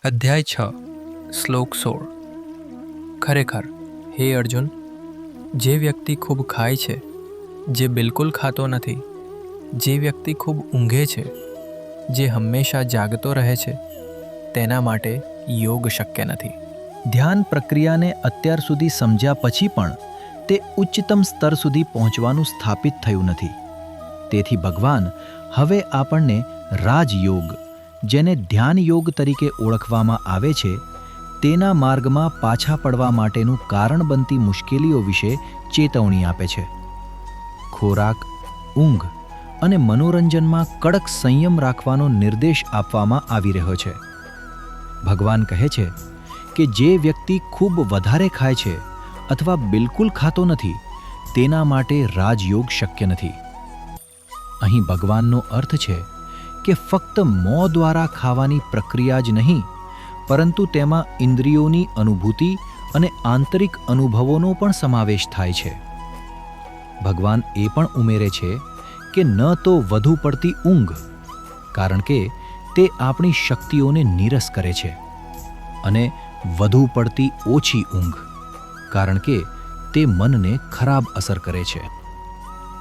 અધ્યાય 6 શ્લોક 16 ખરેખર હે અર્જુન, જે વ્યક્તિ ખૂબ ખાય છે, જે બિલકુલ ખાતો નથી, જે વ્યક્તિ ખૂબ ઊંઘે છે, જે હંમેશા જાગતો રહે છે, તેના માટે યોગ શક્ય નથી. ધ્યાન પ્રક્રિયાને અત્યાર સુધી સમજ્યા પછી પણ તે ઉચ્ચતમ સ્તર સુધી પહોંચવાનું સ્થાપિત થયું નથી. તેથી ભગવાન હવે આપણને રાજયોગ, જેને ધ્યાન યોગ તરીકે ઓળખવામાં આવે છે, તેના માર્ગમાં પાછા પડવા માટેનું કારણ બનતી મુશ્કેલીઓ વિશે ચેતવણી આપે છે. ખોરાક, ઊંઘ અને મનોરંજનમાં કડક સંયમ રાખવાનો નિર્દેશ આપવામાં આવી રહ્યો છે. ભગવાન કહે છે કે જે વ્યક્તિ ખૂબ વધારે ખાય છે અથવા બિલકુલ ખાતો નથી, તેના માટે રાજયોગ શક્ય નથી. અહીં ભગવાનનો અર્થ છે કે ફક્ત મોં દ્વારા ખાવાની પ્રક્રિયા જ નહીં, પરંતુ તેમાં ઇન્દ્રિયોની અનુભૂતિ અને આંતરિક અનુભવોનો પણ સમાવેશ થાય છે. ભગવાન એ પણ ઉમેરે છે કે ન તો વધુ પડતી ઊંઘ, કારણ કે તે આપણી શક્તિઓને નીરસ કરે છે, અને વધુ પડતી ઓછી ઊંઘ, કારણ કે તે મનને ખરાબ અસર કરે છે.